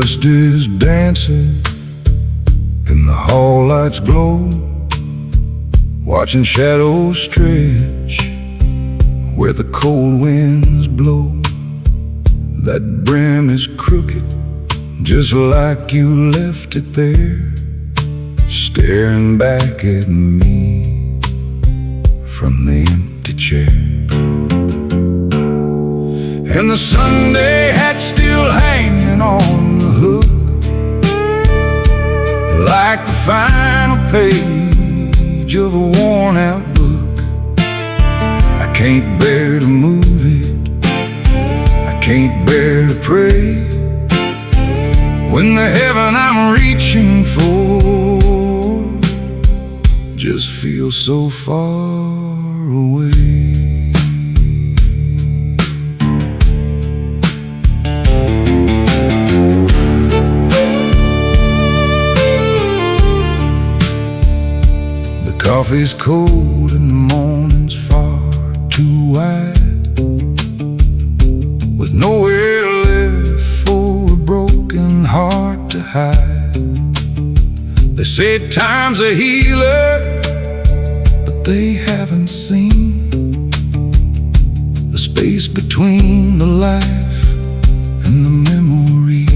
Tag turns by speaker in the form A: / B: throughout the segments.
A: dust is dancing and the hall lights glow, watching shadows stretch where the cold winds blow. That brim is crooked, just like you left it there, staring back at me from the empty chair. And the Sunday hat's still hanging on the hook, like the final page of a worn-out book. I can't bear to move it, I can't bear to pray, when the heaven I'm reaching for just feels so far away. Coffee's cold and the morning's far too wide, with nowhere left for a broken heart to hide. They say time's a healer, but they haven't seen the space between the life and the memory.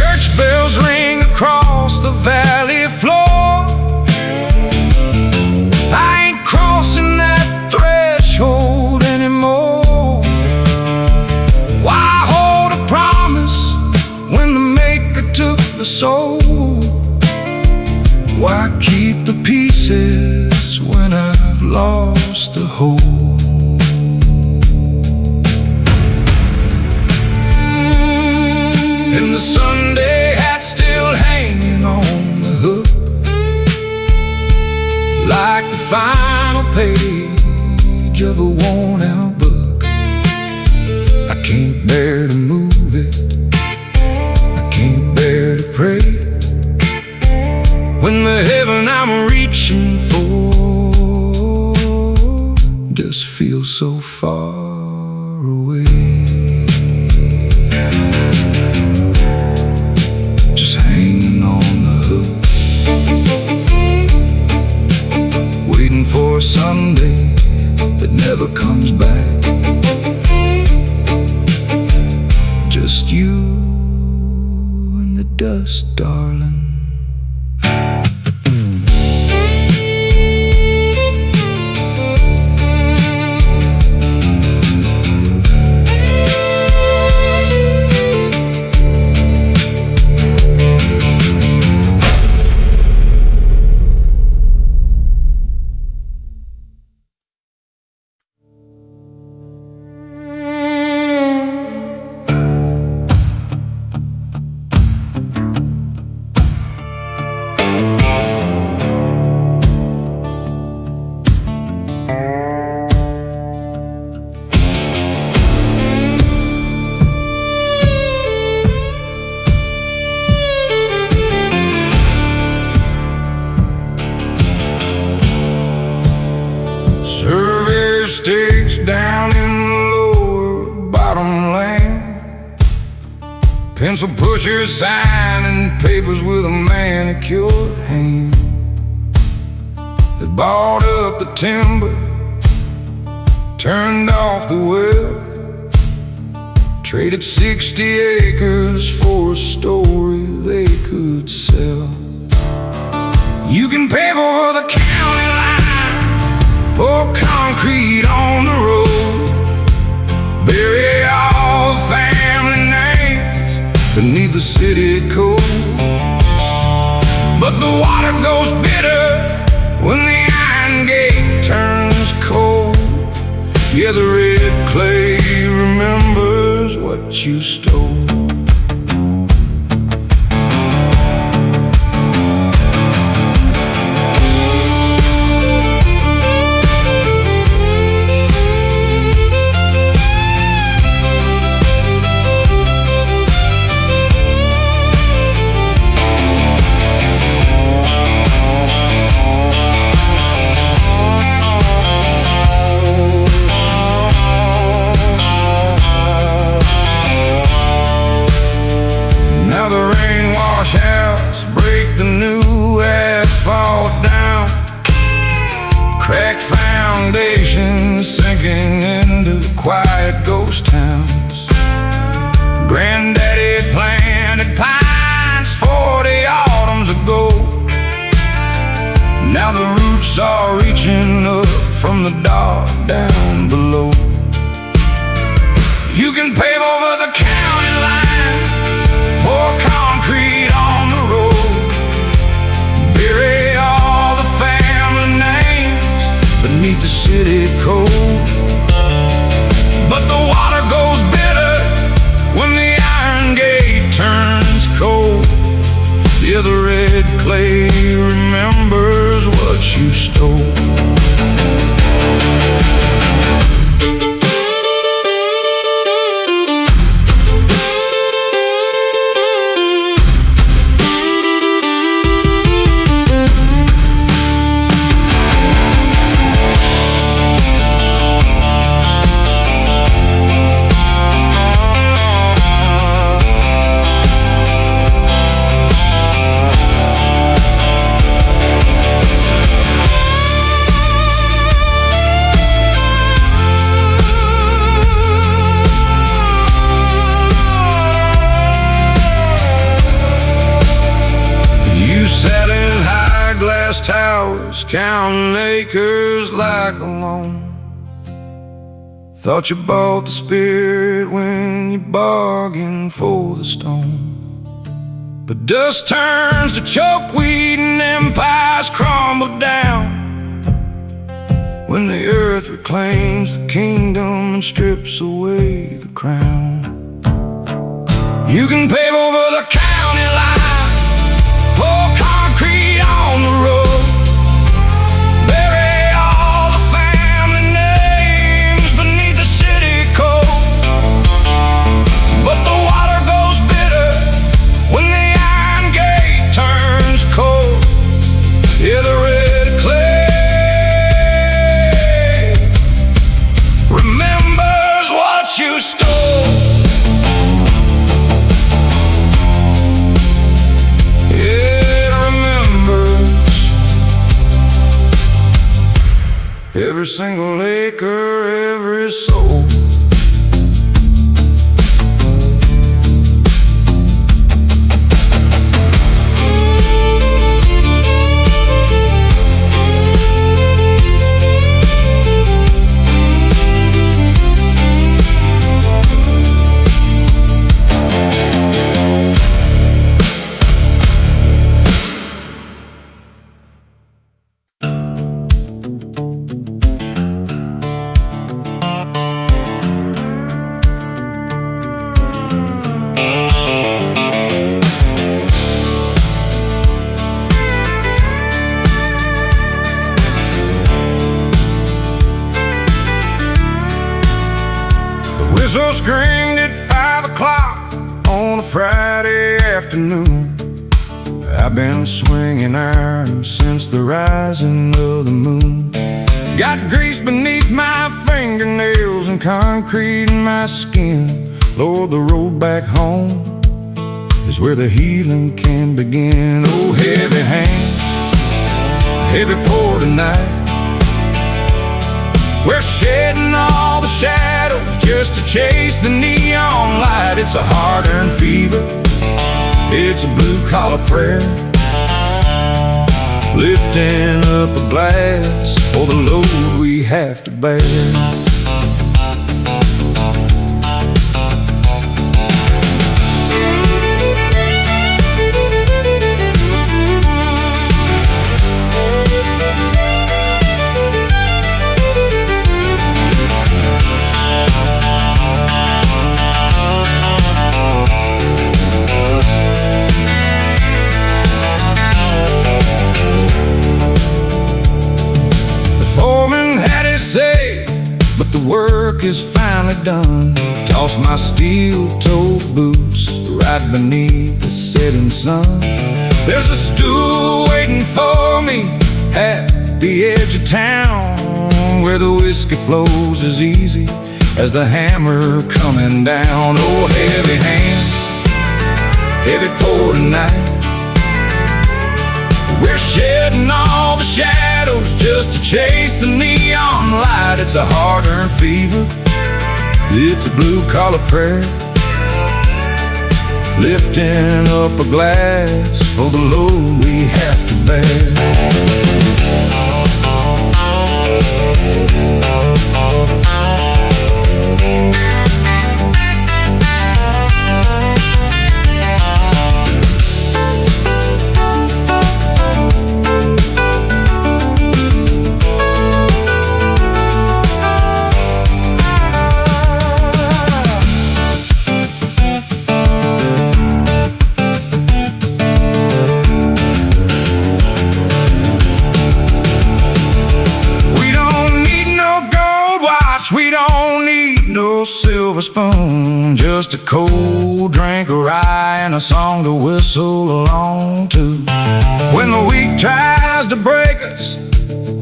A: Church bells ring across the valley floor. I ain't crossing that threshold anymore. Why hold a promise when the Maker took the soul? Why keep the pieces when I've lost the whole? And the Sunday hat's still hanging on the hook, like the final page of a worn-out book. I can't bear to move it, I can't bear to pray, when the heaven I'm reaching for just feels so far away. For a Sunday that never comes back, just you and the dust, darling. Stakes down in the lower bottom land, pencil pushers signing papers with a manicured hand. They bought up the timber, turned off the well, traded 60 acres for a story they could sell. You can pay for the county line, pour concrete on the road, bury all the family names beneath the city code. But the water goes bitter when the iron gate turns cold. Yeah, the red clay remembers what you stole. from the dark down below. You can pave over the county line, pour concrete on the road, bury all the family names beneath the city code. But the water goes bitter when the iron gate turns cold. Yeah, the red clay remembers what you stole. Sat in high glass towers, counting acres like a loan. Thought you bought the spirit when you bargained for the stone. But dust turns to chokeweed and empires crumble down when the earth reclaims the kingdom and strips away the crown. You can pave over the county line, pour concrete on the road, bury all the family names beneath the city code. But the water goes bitter when the iron gate turns cold. Yeah, the red clay remembers what you stole. Every single acre, every soul. Whistle screamed at 5 o'clock on a Friday afternoon. I've been swinging iron since the rising of the moon. Got grease beneath my fingernails and concrete in my skin. Lord, the road back home is where the healing can begin. Oh, heavy hands, heavy pour tonight. We're shedding all the shadows just to chase the neon light. It's a hard-earned fever, it's a blue-collar prayer, lifting up a glass for the load we have to bear. But the work is finally done. Toss my steel-toed boots right beneath the setting sun. There's a stool waiting for me at the edge of town, where the whiskey flows as easy as the hammer coming down. Oh, heavy hands, heavy pour tonight. We're shedding all the shadows just to chase the neon light. It's a hard-earned fever, it's a blue-collar prayer, lifting up a glass for the load we have to bear. We don't need no silver spoon, just a cold drink of rye and a song to whistle along to. When the week tries to break us,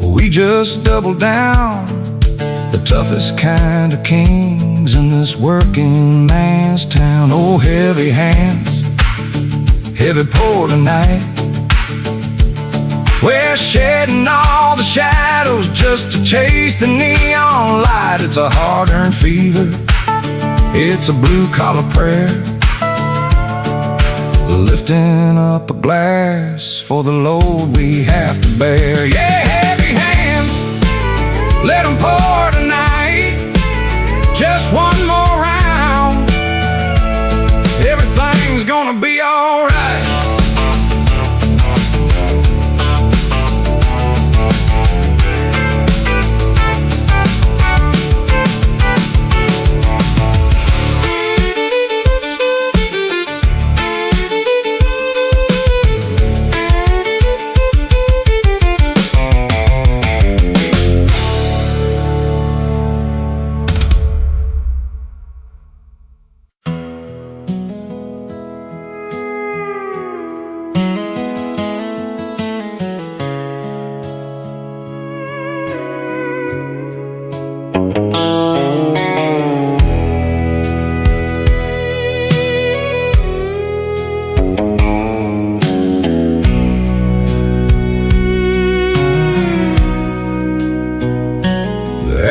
A: we just double down. The toughest kind of kings in this working man's town. Oh, heavy hands, heavy pour tonight. We're shedding all the shadows just to chase the neon light. It's a hard-earned fever, it's a blue-collar prayer, lifting up a glass for the load we have to bear. Yeah, heavy hands, let them pour tonight. Just one more round, everything's gonna be alright.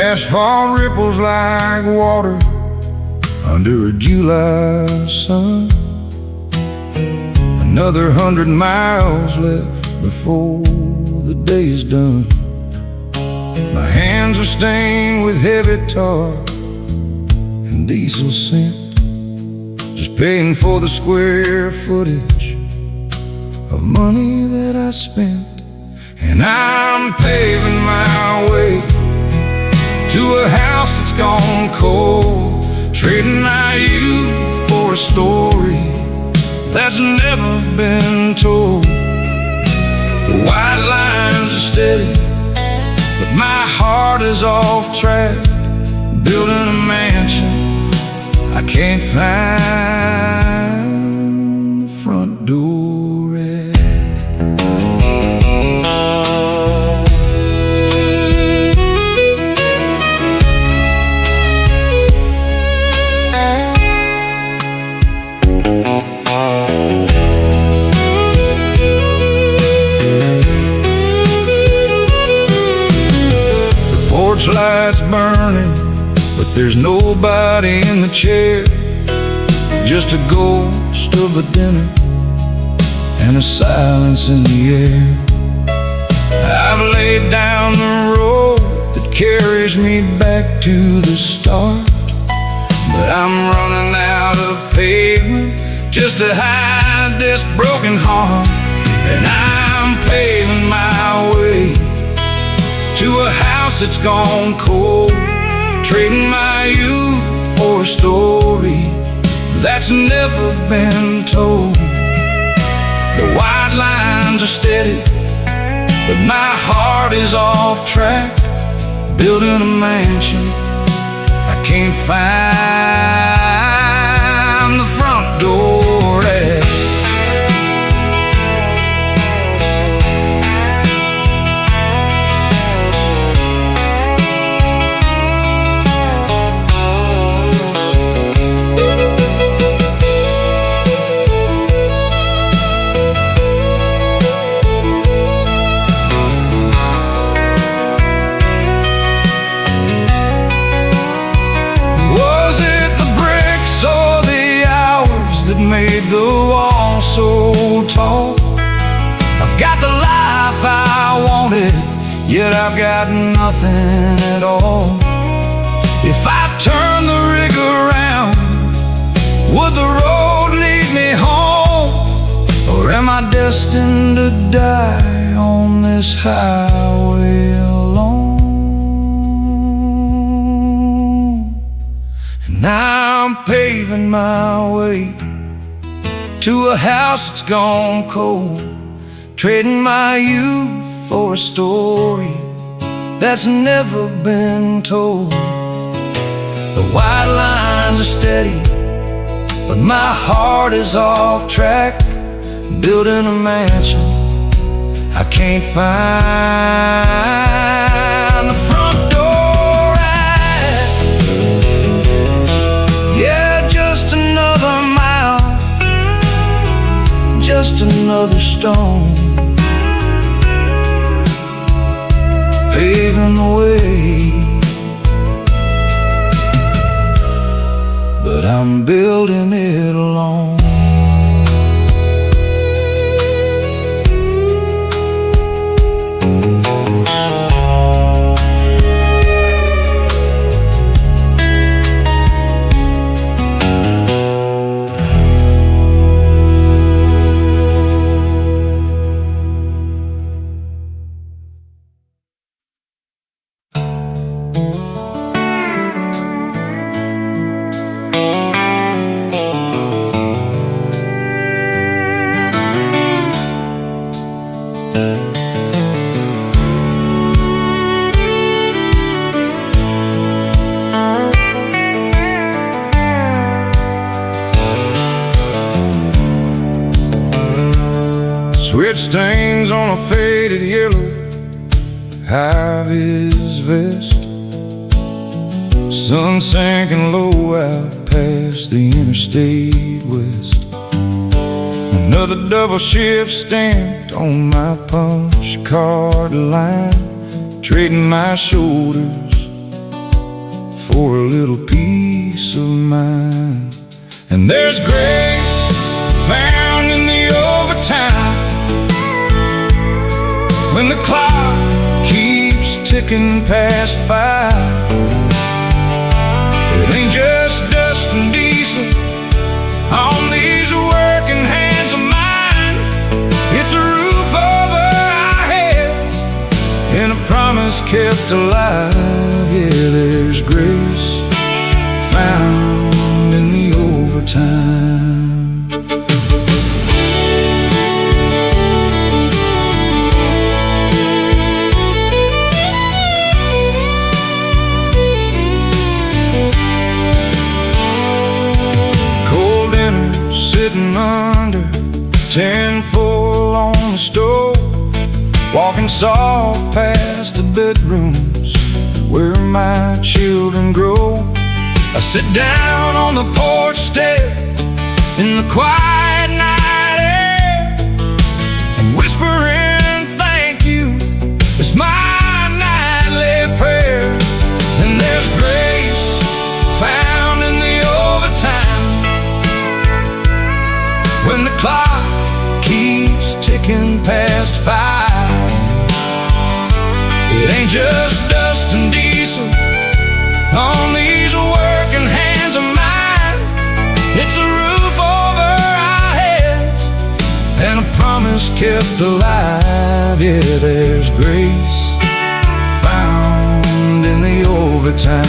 A: Asphalt ripples like water under a July sun. Another 100 miles left before the day is done. My hands are stained with heavy tar and diesel scent, just paying for the square footage of money that I spent. And I'm paving my way to a house that's gone cold, trading my youth for a story that's never been told. The white lines are steady, but my heart is off track, building a mansion I can't find the front door at. Lights burning, but there's nobody in the chair, just a ghost of a dinner and a silence in the air. I've laid down the road that carries me back to the start, but I'm running out of pavement just to hide this broken heart. And I'm paving my way to a house that's gone cold, trading my youth for a story that's never been told. The white lines are steady, but my heart is off track, building a mansion I can't find the front door at. Made the wall so tall. I've got the life I wanted, yet I've got nothing at all. If I turn the rig around, would the road lead me home? Or am I destined to die on this highway alone? And now I'm paving my way to a house that's gone cold, trading my youth for a story that's never been told. The white lines are steady, but my heart is off track, building a mansion I can't find the front door at. Yeah, just another mile, just another stone, paving the way. But I'm building it alone.
B: Sweat stains on a faded yellow high-vis vest. Sun sinking low out past the interstate west. Another double shift stamped on my punch card line, trading my shoulders for a little peace of mind. And there's grace found in the overtime, when the clock keeps ticking past 5. It ain't just dust and diesel on these working hands of mine. It's a roof over our heads and a promise kept alive. Yeah, there's grace found in the overtime. Sitting under 10-foil on the stove, walking soft past the bedrooms where my children grow. I sit down on the porch step in the quiet night air and whispering thank you. It's my nightly prayer. And there's grace found in the overtime, when the clock keeps ticking past 5. It ain't just dust and diesel on these working hands of mine. It's a roof over our heads and a promise kept alive. Yeah, there's grace found in the overtime.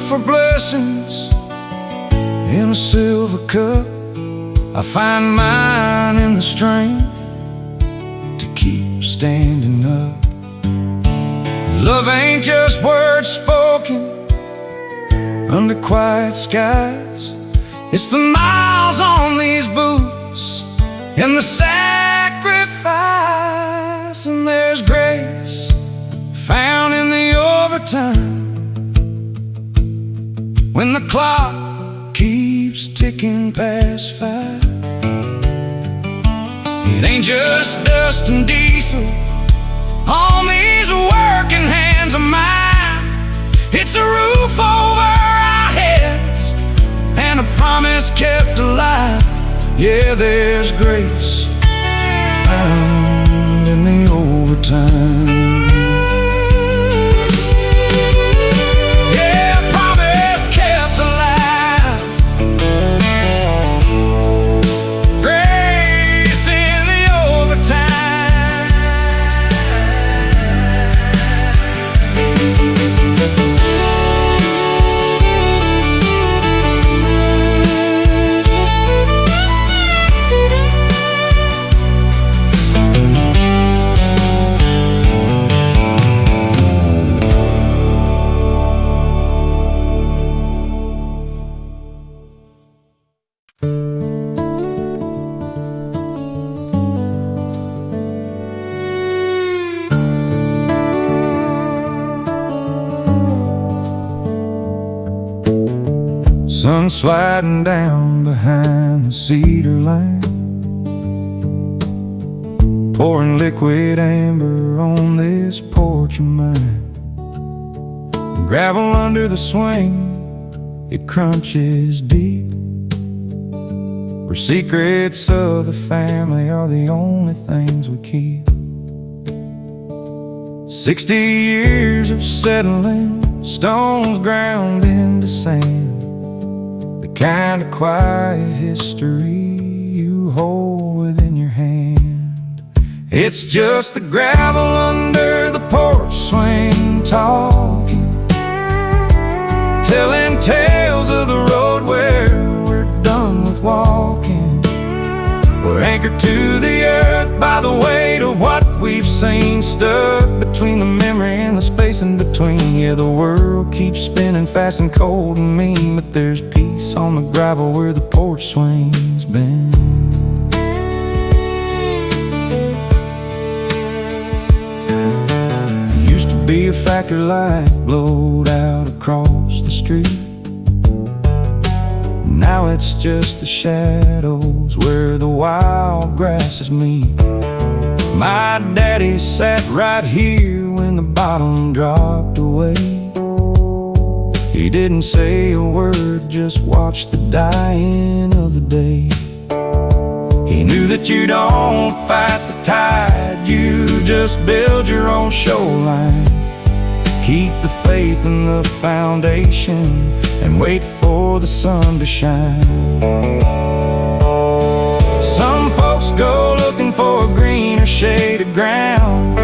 B: For blessings in a silver cup, I find mine in the strength to keep standing up. Love ain't just words spoken under quiet skies. It's the miles on these boots and the sacrifice. And there's grace found in the time, when the clock keeps ticking past 5. It ain't just dust and diesel on these working hands of mine. It's a roof over our heads and a promise kept alive. Yeah, there's grace found in the overtime. Sun sliding down behind the cedar line, pouring liquid amber on this porch of mine. The gravel under the swing, it crunches deep, where secrets of the family are the only things we keep. 60 years of settling, stones ground into sand, kind of quiet history you hold within your hand. It's just the gravel under the porch swing talking, telling tales of the road where we're done with walking. We're anchored to the earth by the weight of what we've seen, stuck between the memory and the space in between. Yeah, the world keeps spinning fast and cold and mean, but there's peace on the gravel where the porch swing's been. It used to be a factory light blowed out across the street. Now it's just the shadows where the wild grasses meet. My daddy sat right here when the bottom dropped away. He didn't say a word, just watched the dying of the day. He knew that you don't fight the tide, you just build your own shoreline. Keep the faith in the foundation and wait for the sun to shine. Some folks go looking for a greener shade of ground,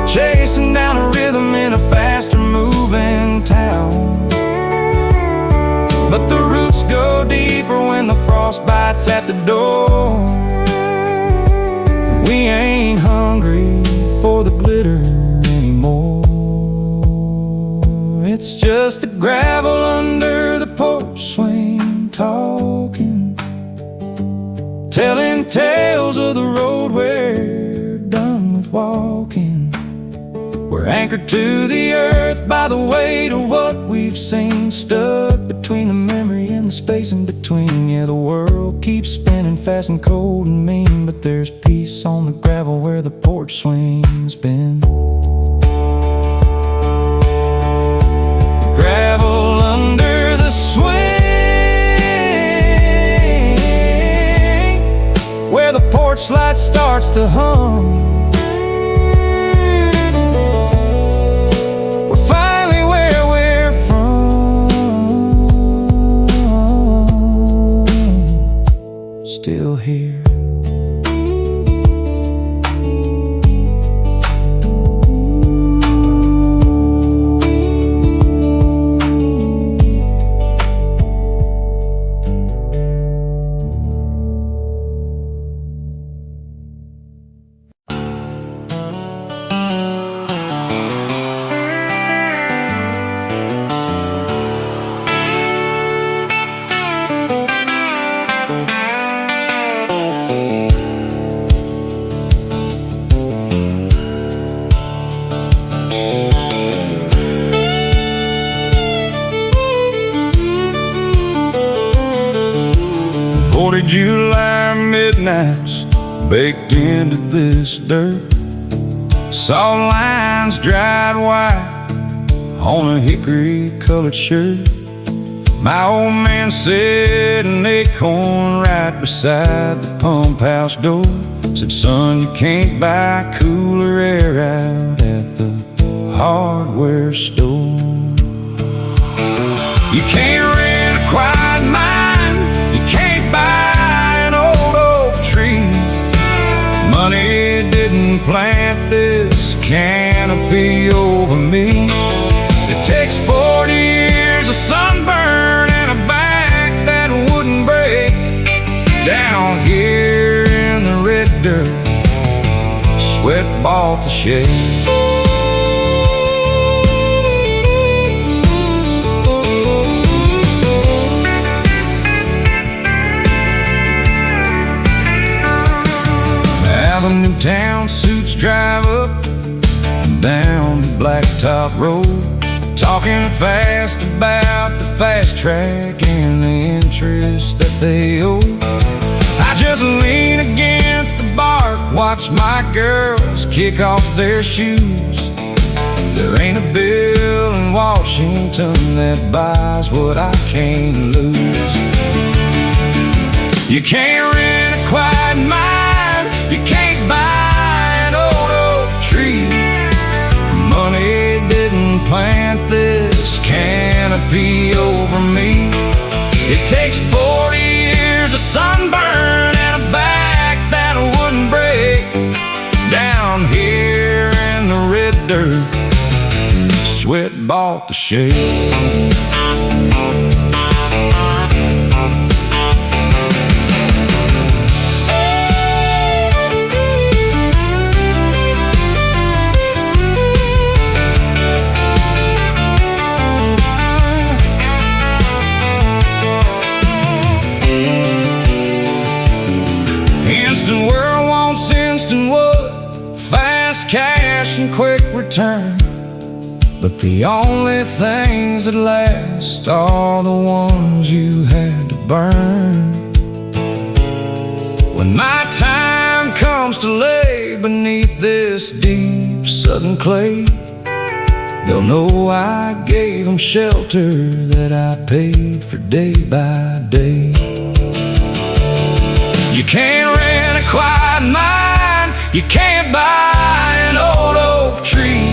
B: chasing down a rhythm in a faster moving town. But the roots go deeper when the frost bites at the door. We ain't hungry for the glitter anymore. It's just the gravel under the porch swing talking, telling tales of the road we're done with walking. We're anchored to the earth by the weight of what we've seen, stuck between the memory and the space in between. Yeah, the world keeps spinning fast and cold and mean, but there's peace on the gravel where the porch swing's been. The gravel under the swing, where the porch light starts to hum. Still here.
A: nights baked into this dirt. Saw lines dried white on a hickory-colored shirt. My old man said an acorn right beside the pump house door. Said, son, you can't buy cooler air out at the hardware store. You can't rent a quiet mind, you can't buy an old oak tree. Money didn't plant this canopy over me. It takes 40 years of sunburn and a back that wouldn't break. Down here in the red dirt, sweat bought the shade. Now the new town suits drive up and down the blacktop road, talking fast about the fast track and the interest that they owe. I just lean against the bark, watch my girls kick off their shoes. There ain't a bill in Washington that buys what I can't lose. You can't rent a quiet mind, you can't buy an old oak tree. Money didn't plant this canopy over me. It takes 40 years of sunburn and a back that wouldn't break. Down here in the red dirt, sweat bought the shade. Instant world wants instant wood, fast cash and quick return. But the only things that last are the ones you had to burn. When my time comes to lay beneath this deep southern clay, they'll know I gave them shelter that I paid for day by day. You can't rent a quiet mind, you can't buy an old oak tree.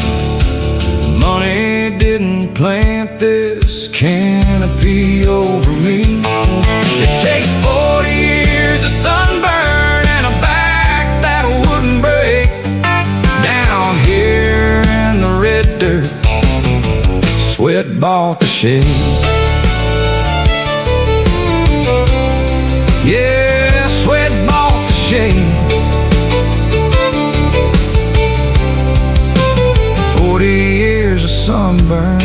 A: Money didn't plant this canopy over me. It takes 40 years of sunburn and a back that wouldn't break. Down here in the red dirt, sweat bought the shade. Yeah, sweat bought the shade. 40 years of sunburn.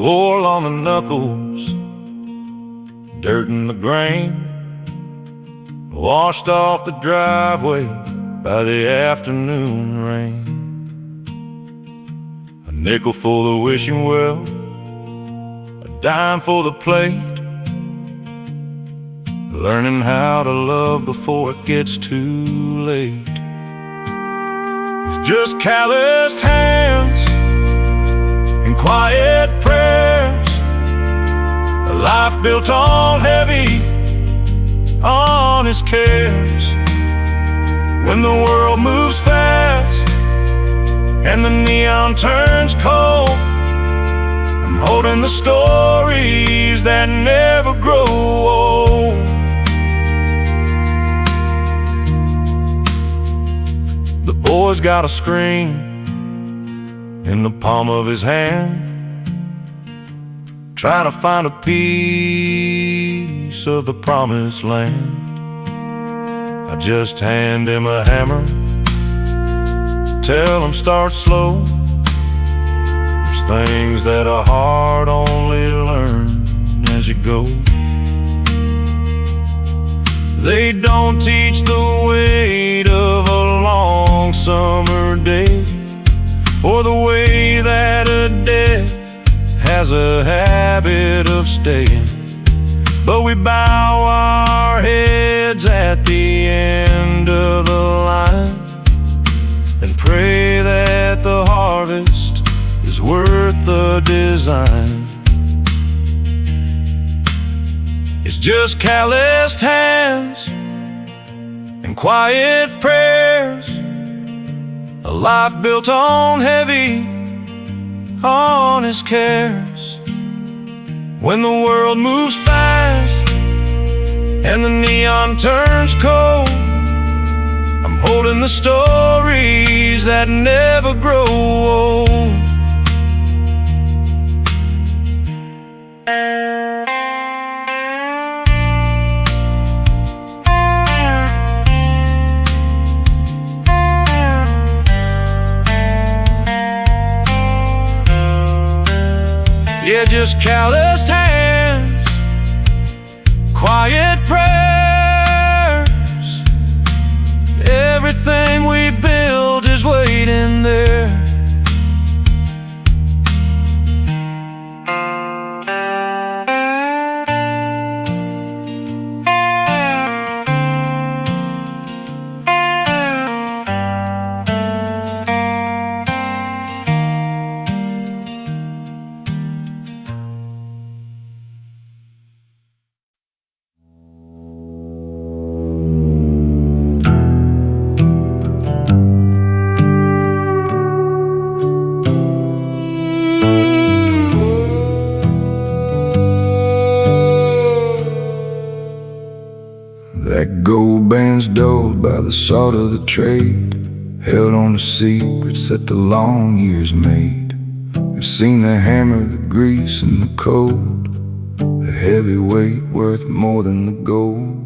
A: Oil on the knuckles, dirt in the grain, washed off the driveway by the afternoon rain. A nickel for the wishing well, a dime for the plate, learning how to love before it gets too late. It's just calloused hands and quiet prayers, a life built on heavy, honest cares. When the world moves fast and the neon turns cold, I'm holding the stories that never grow old. The boys gotta scream
B: in the palm of his hand, trying to find a piece of the promised land. I just hand him a hammer, tell him start slow. There's things that a heart only learns as you go. They don't teach the weight of a long summer day, or the way that a debt has a habit of staying. But we bow our heads at the end of the line and pray that the harvest is worth the design. It's just calloused hands and quiet prayers, a life built on heavy, honest cares. When the world moves fast and the neon turns cold, I'm holding the stories that never grow old. Yeah, just calloused hands, quiet prayers. Everything we build is waiting there.
A: That gold band's dulled by the salt of the trade, held on to secrets that the long years made. We've seen the hammer, the grease, and the cold, the heavy weight worth more than the gold.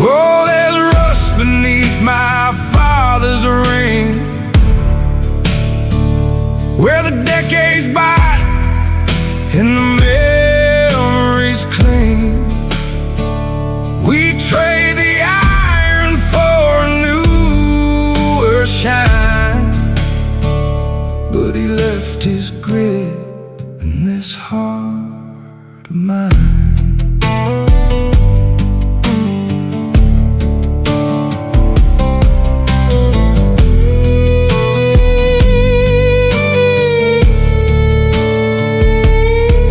B: Oh, there's rust beneath my father's ring, where the decades bite and the memories cling. We trade the iron for a newer shine, but he left his grit in this heart of mine.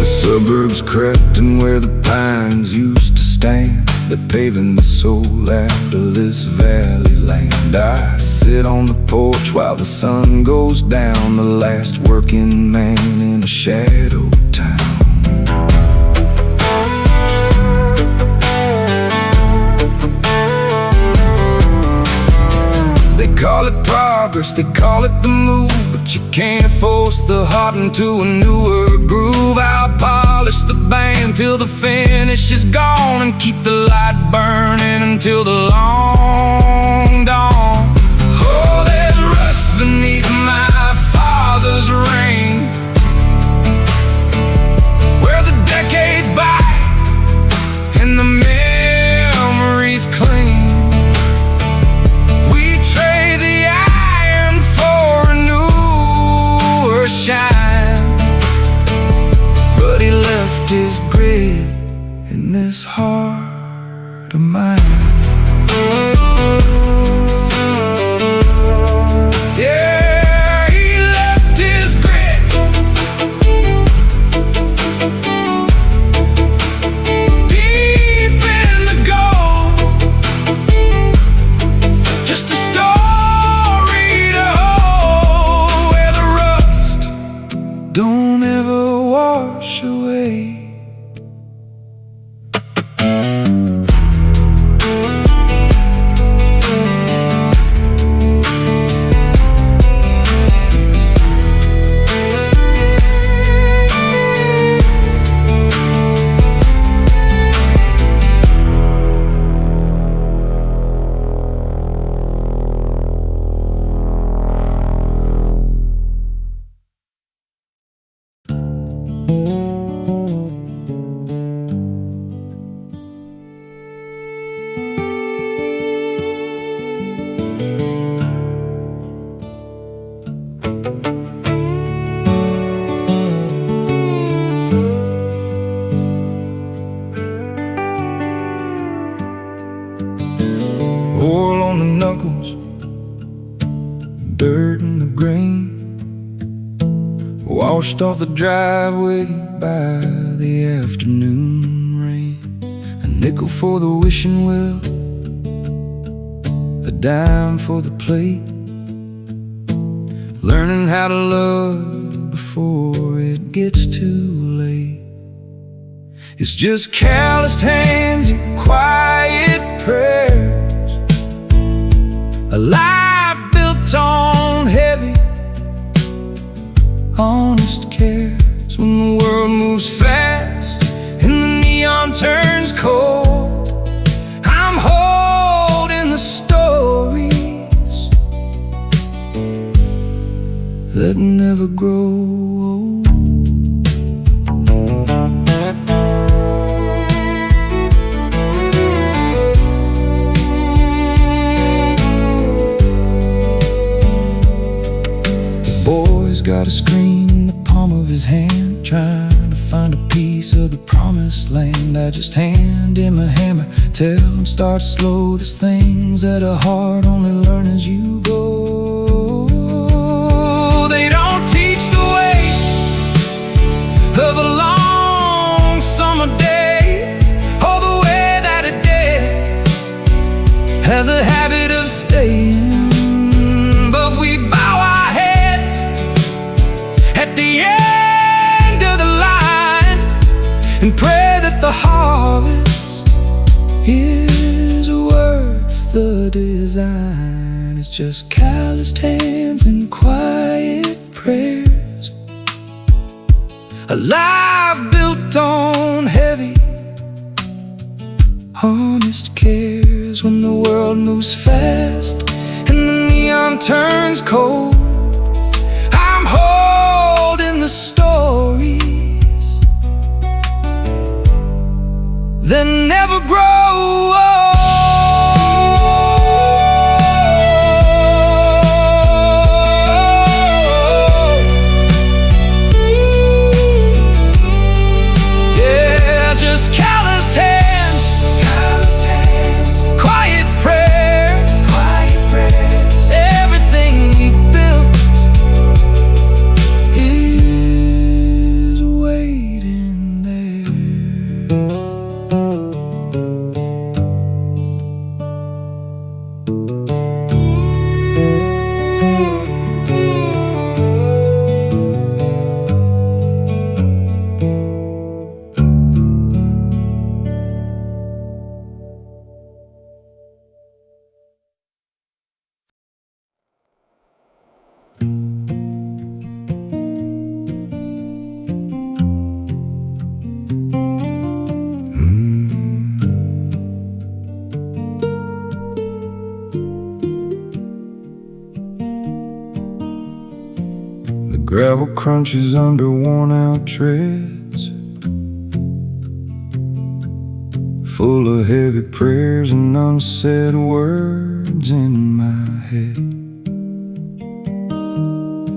A: Suburbs crept and where the pines used to stand, they're paving the soul out of this valley land. I sit on the porch while the sun goes down, the last working man in a shadow town. They call it progress, they call it the move, but you can't force the heart into a newer groove. I'll polish the band till the finish is gone and keep the light burning until the long dawn. Oh, there's rust beneath my father's ring, where the decades bite and the memories cling. Shine, but he left his grit in this heart of mine. Yeah, he left his grit. Deep in the gold, just a story to hold, where the rust never wash away.
B: Oil on the knuckles, dirt in the grain, washed off the driveway by the afternoon rain. A nickel for the wishing well, a dime for the plate. Learning how to love before it gets too late. It's just calloused hands and quiet prayers, a life built on heavy, honest cares. When the world moves fast and the neon turns cold, I'm holding the stories that never grow old. Got a screen in the palm of his hand, trying to find a piece of the promised land. I just hand him a hammer, tell him start slow. There's things that a heart only learn as you go. They don't teach the way of a long summer day, or the way that a day has a habit of staying. But we bow our heads at the end of the line and pray that the harvest is worth the design. It's just calloused hands and quiet prayers, a life built on heavy, honest cares. When the world moves fast and the neon turns cold, I'm holding the stories that never grow old. Yeah, just calloused hands, quiet prayers, everything we built is waiting there. Gravel crunches under worn-out treads, full of heavy prayers and unsaid words in my head.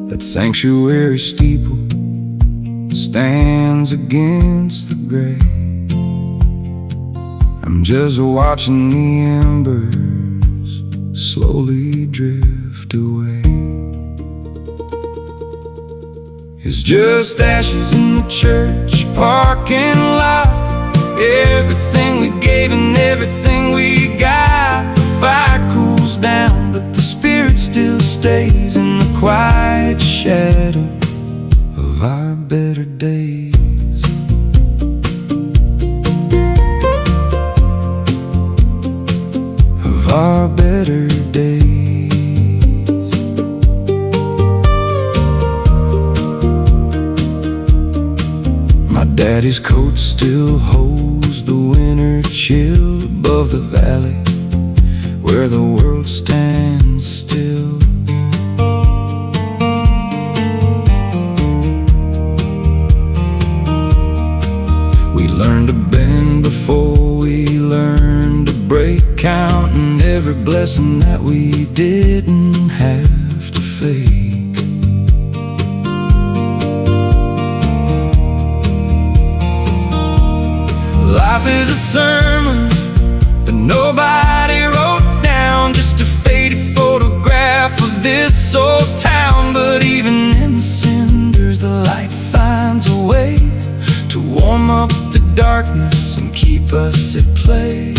B: That sanctuary steeple stands against the gray. I'm just watching the embers slowly drift away. It's just ashes in the church parking lot. Everything we gave and everything we got. The fire cools down, but the spirit still stays in the quiet shadow of
A: of our better days. Of our better days. My daddy's coat still holds the winter chill above the valley where the world stands still. We learned to bend before we learned to break, counting every blessing that we didn't have to fake. Life is a sermon that nobody wrote down, just a faded photograph of this old town. But even in the cinders, the light finds a way to warm up the darkness and keep us at play.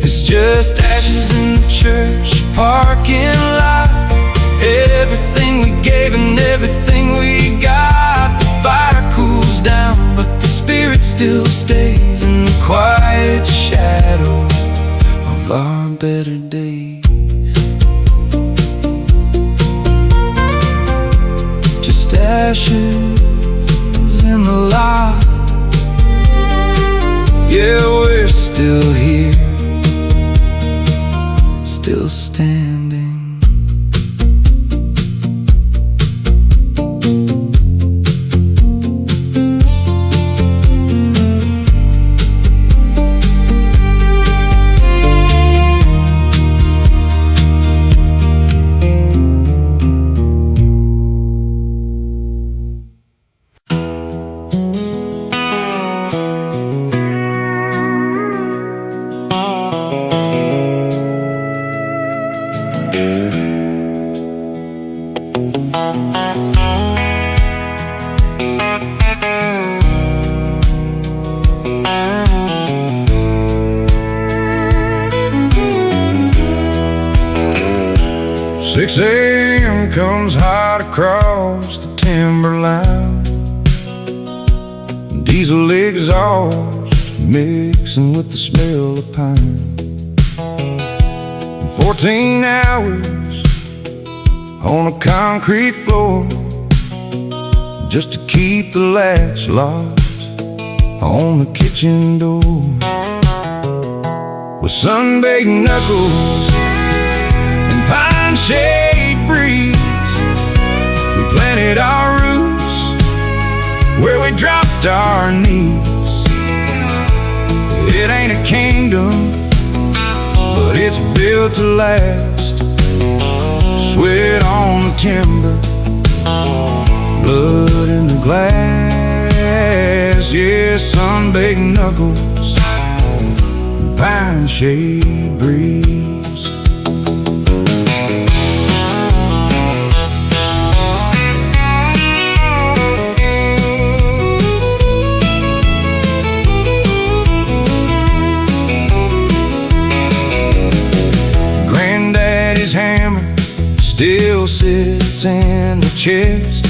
A: It's just ashes in the church parking lot. Everything we gave and everything we got. The fire cools down, but the spirit still stays in the quiet shadow of our better days. Just ashes in the lot. Yeah, we're still here, still standing.
B: AM comes hot across the timberline, diesel exhaust mixing with the smell of pine. 14 hours on a concrete floor just to keep the latch locked on the kitchen door. With sun-baked knuckles and pine shade breeze, we planted our roots where we dropped our knees. It ain't a kingdom, but it's built to last. Sweat on the timber, blood in the glass. Yeah, sun-baked knuckles and pine shade breeze. Granddaddy's hammer still sits in the chest,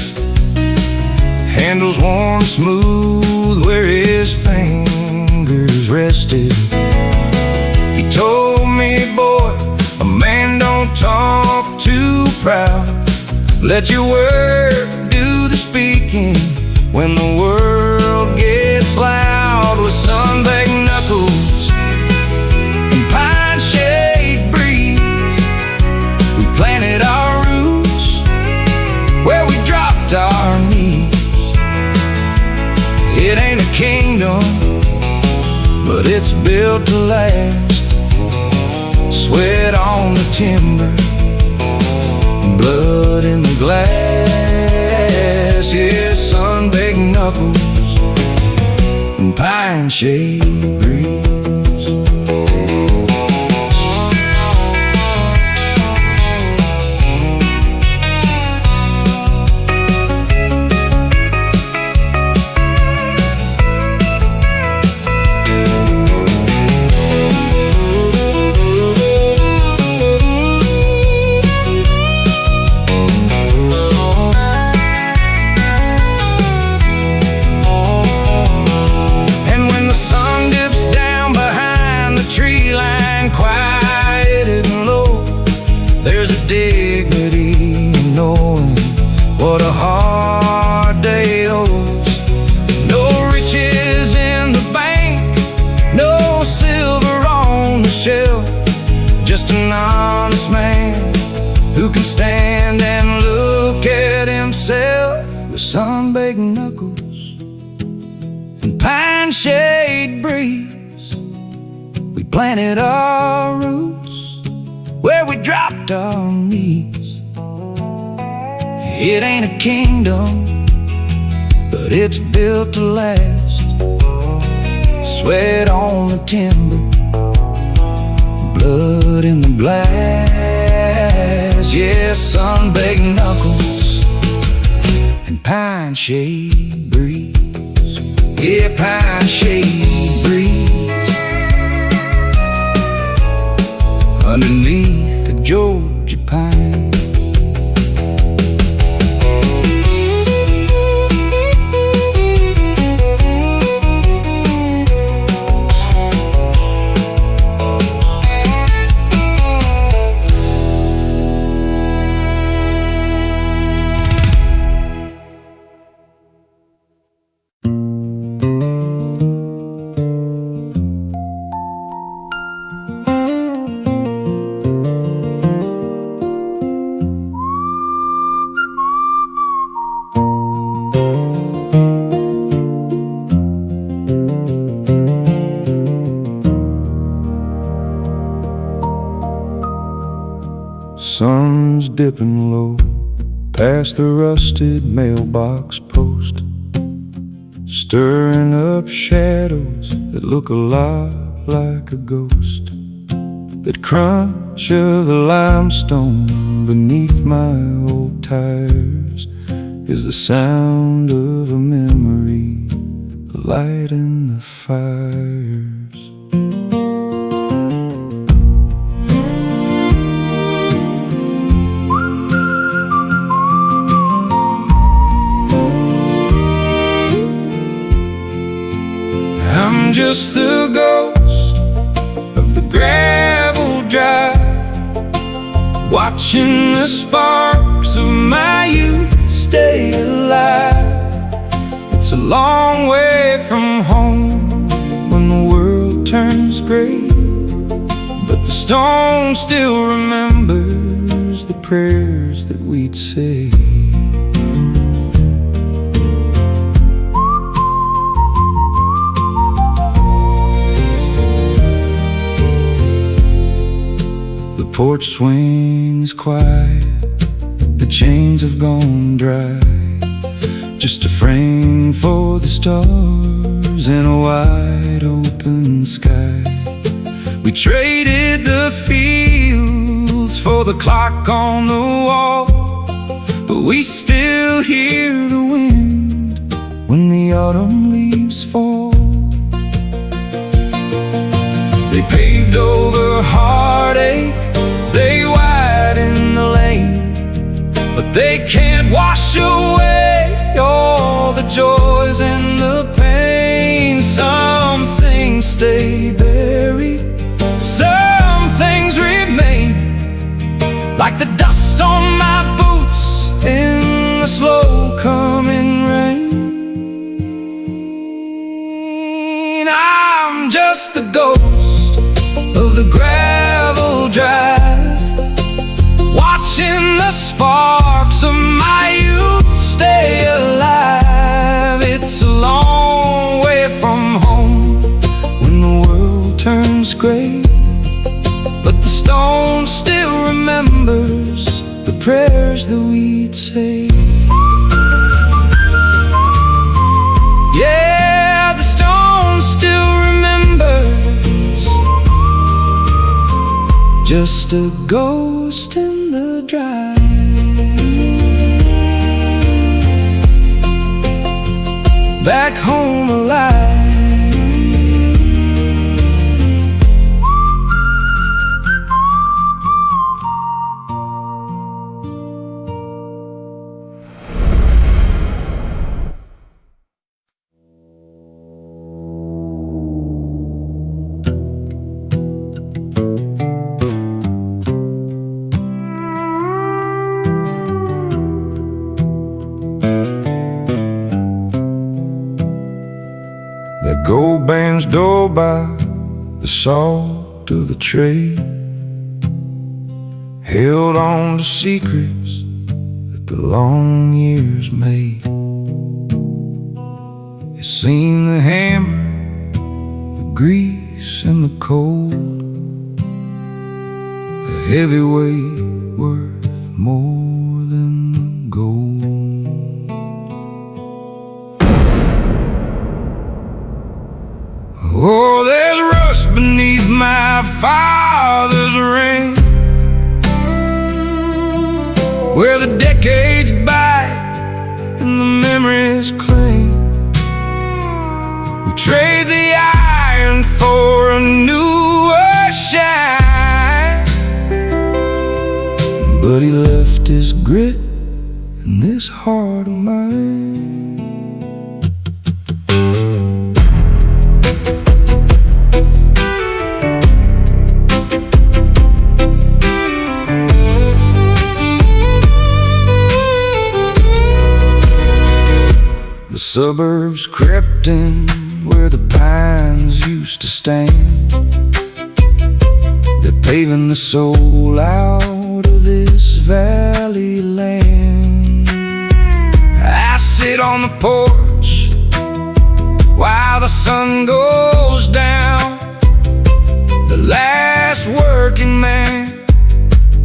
B: handles worn smooth where his fingers rested. He told me, boy, a man don't talk too proud. Let your word do the speaking when the world gets loud. With sun-baked knuckles and pine shade breeze, we planted our roots where we dropped our knees. It ain't a kingdom, but it's built to last. Sweat on the timber, blood in the glass. Yeah, sun-baked knuckles and pine shade breeze.
A: sun-baked knuckles and pine shade breeze. We planted our roots where we dropped our knees. It ain't a kingdom, but it's built to last. Sweat on the timber, blood in the glass. Yeah, sun-baked knuckles and pine shade breeze. Yeah, pine shade breeze underneath the Georgia pine.
B: Sun's dipping low past the rusted mailbox post, stirring up shadows that look a lot like a ghost. That crunch of the limestone beneath my old tires is the sound of a memory, a light in the fires. I'm just the ghost of the gravel drive, watching the sparks of my youth stay alive. It's a long way from home when the world turns gray, but the stone still remembers the prayers that we'd say. The porch swings quiet, the chains have gone dry, just a frame for the stars in a wide open sky. We traded the fields for the clock on the wall, but we still hear the wind when the autumn leaves fall. They paved over heartache, they widen the lane, but they can't wash away all the joys and the pain. Some things stay buried, some things remain, like the dust on my boots in the slow coming rain. I'm just the ghost of the gravel drive, watching the sparks of my youth stay alive. It's a long way from home when the world turns gray, but the stone still remembers the prayers that we'd say. Yeah, the stone still remembers, just a ghost in the drive. Back home alive. That gold band's door by the salt of the trade held on to secrets that the long years made.
A: You've seen the hammer, the grease and the cold, a heavyweight worth more than the gold. Oh, there's rust beneath my father's ring, where the decades bite and the memories cling. We trade the iron for a newer shine, but he left his grit in this heart of mine. The suburbs crept in where the pines used to stand. They're paving the soul out of this valley land. I sit on the porch while the sun goes down, the last working man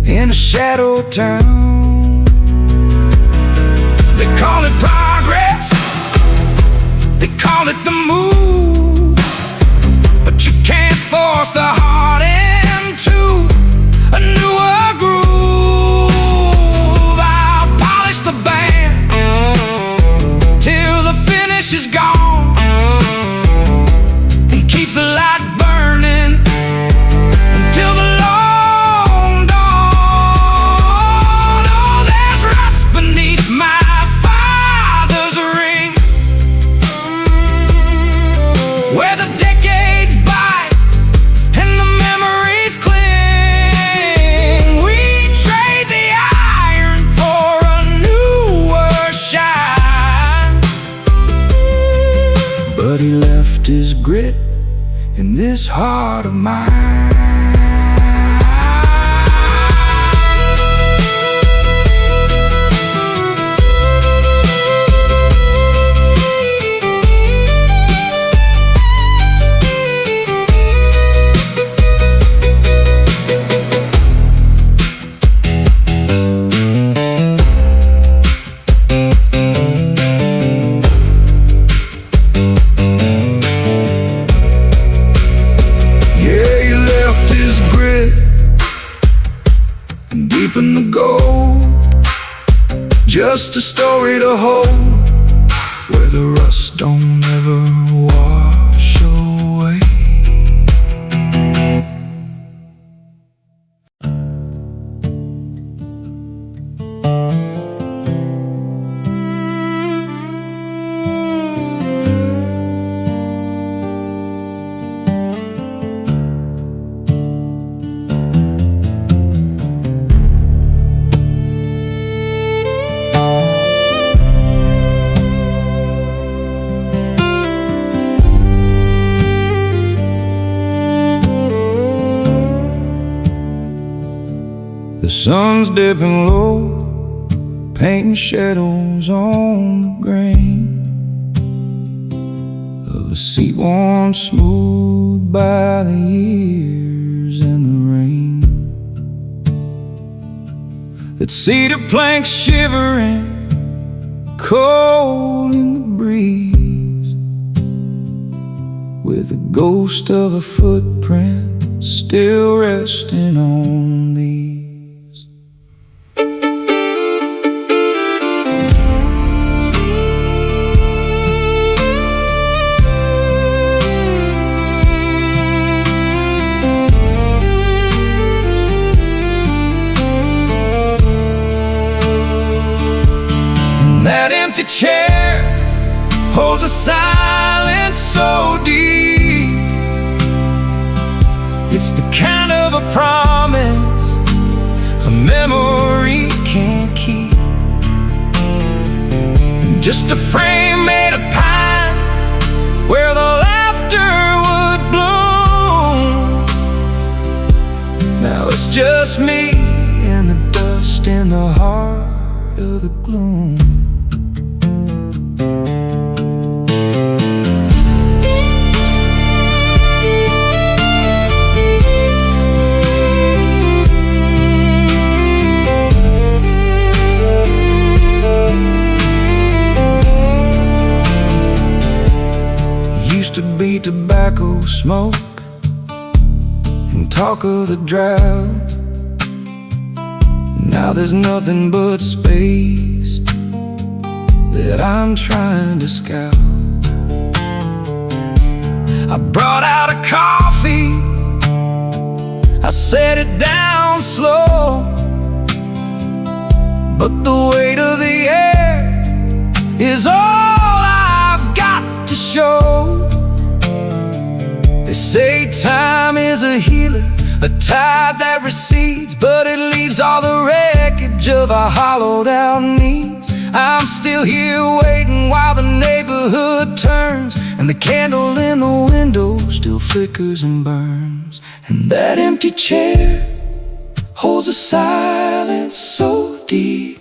A: in a shadow town. They call it progress, they call it the move, but you can't force the heart into a newer groove. I'll polish the band till the finish is gone, and keep the light burning until the long dawn. Oh, there's rust beneath my father's ring, where the decades bite and the memories cling. We trade the iron for a newer shine, but he left his grit in this heart of mine. Deep in the gold, just a story to hold, where the rust don't ever wash away. The sun's dipping low, painting shadows on the grain of a seat worn smooth by the years and the rain. That cedar plank shivering, cold in the breeze, with the ghost of a footprint still resting on these. That empty chair holds a silence so deep. It's the kind of a promise a memory can't keep. Just a frame made of pine where the laughter would bloom. Now it's just me and the dust in the heart of the gloom. used to be tobacco smoke and talk of the drought. Now there's nothing but space that I'm trying to scout. I brought out a coffee, I set it down slow, but the weight of the air is all I've got to show. They say time is a healer, a tide that recedes, but it leaves all the wreckage of our hollowed out needs. I'm still here waiting while the neighborhood turns, and the candle in the window still flickers and burns. And that empty chair holds a silence so deep.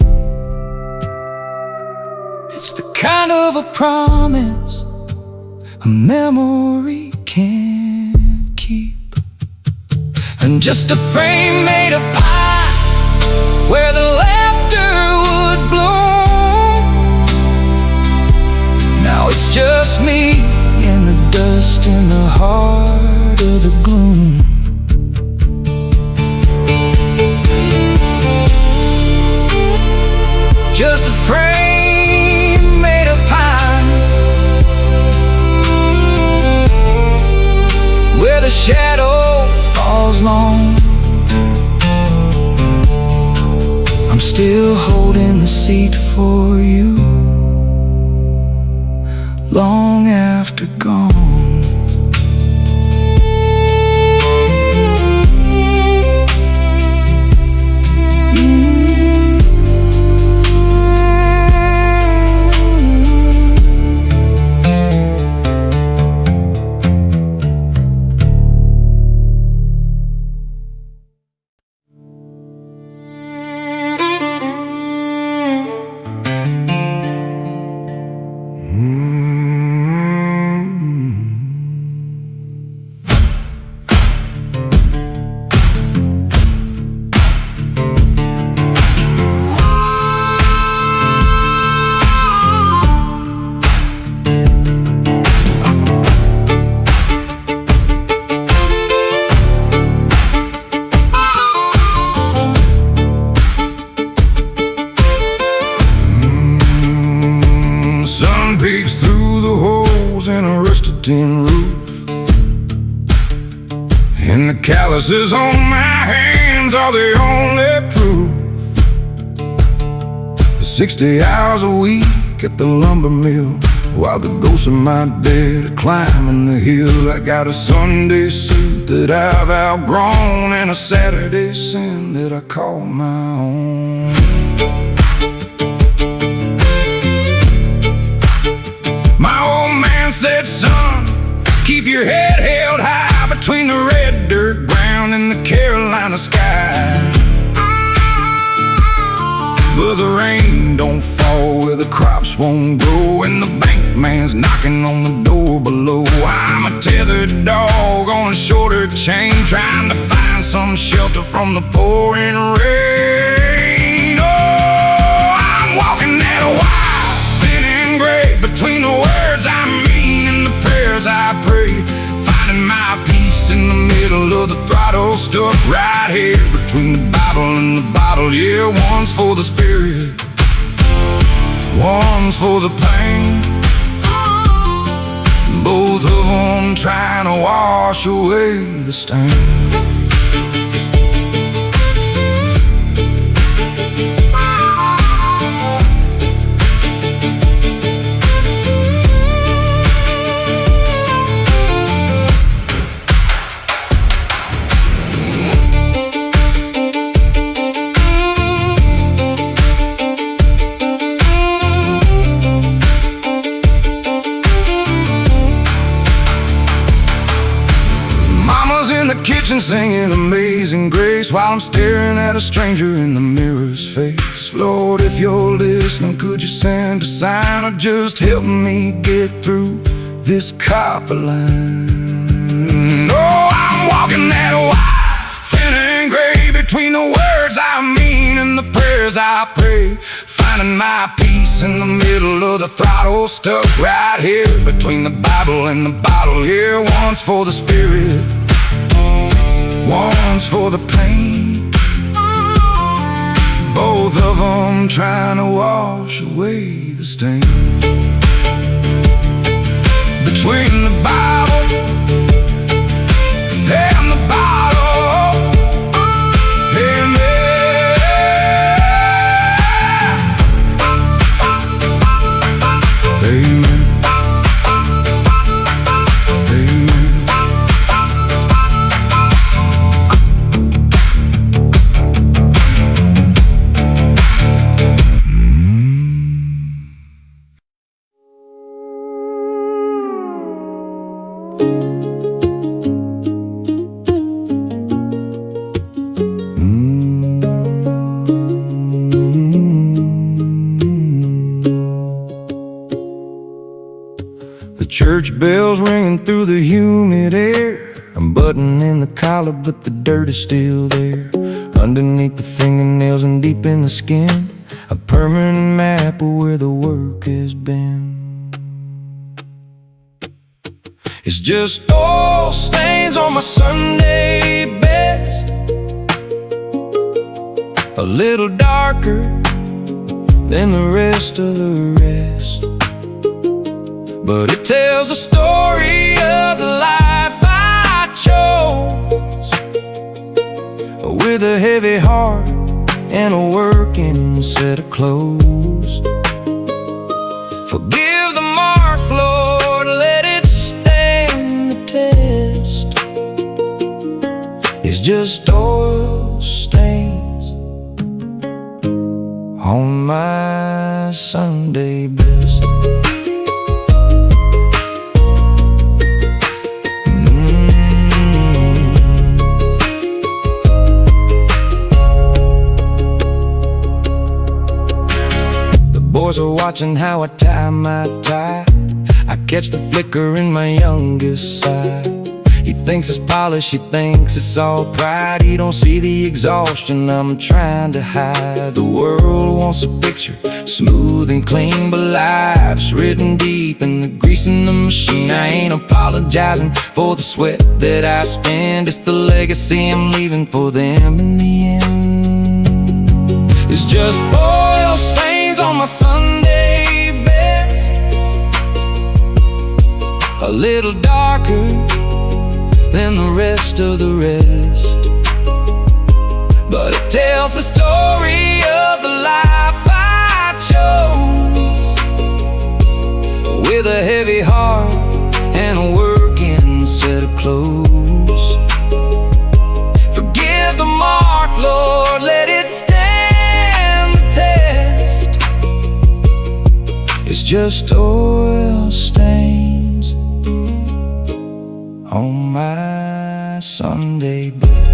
A: It's the kind of a promise a memory can't keep. And just a frame made of pine where the laughter would bloom. Now it's just me and the dust in the heart of the gloom. Just a frame made of pine where the shadow falls long. I'm still holding the seat for you long after gone.
B: Peeks through the holes in a rusted tin roof, and the calluses on my hands are the only proof. The 60 hours a week at the lumber mill, while the ghosts of my dead are climbing the hill. I got a Sunday suit that I've outgrown, and a Saturday sin that I call my own. My old man said, son, keep your head held high between the red dirt ground and the Carolina sky. But the rain don't fall where the crops won't grow, and the bank man's knocking on the door below. I'm a tethered dog on a shorter chain, trying to find some shelter from the pouring rain. Oh, I'm walking that wire, thin and gray, between the words I mean and the prayers I pray, finding my peace in the middle of the throttle, stuck right here between the Bible and the bottle. Yeah, one's for the spirit, one's for the pain, both of them trying to wash away the stain. Kitchen singing Amazing Grace while I'm staring at a stranger in the mirror's face. Lord, if you're listening, could you send a sign or just help me get through this copper line? Oh, I'm walking that wire, thin and gray, between the words I mean and the prayers I pray, finding my peace
A: glass in the middle of the throttle, stuck right here between the Bible and the bottle. Here, one's for the spirit, one's for the pain. Both of them trying to wash away the stain. Between the Bible and the bottle, amen. Amen. Amen. The church bells ringing through the humid air. I'm buttoning the collar, but the dirt is still there. Underneath the fingernails and deep in the skin, a permanent map of where the work has been. It's just oil stains on my Sunday best, a little darker than the rest of the rest. But it tells the story of the life I chose, with a heavy heart and a working set of clothes. Forgive the mark, Lord, let it stand the test. It's just oil stains on my Sunday best. Boys are watching how I tie my tie. I catch the flicker in my youngest side. He thinks it's polish, he thinks it's all pride. He don't see the exhaustion I'm trying to hide. The world wants a picture, smooth and clean, but life's written deep in the grease in the machine. I ain't apologizing for the sweat that I spend. It's the legacy I'm leaving for them in the end. It's just oil stains on my Sunday best, a little darker than the rest of the rest. But it tells the story of the life I chose, with a heavy heart and a working set of clothes. Forgive the mark, Lord, let it stand the test. It's just oil stains on my Sunday best.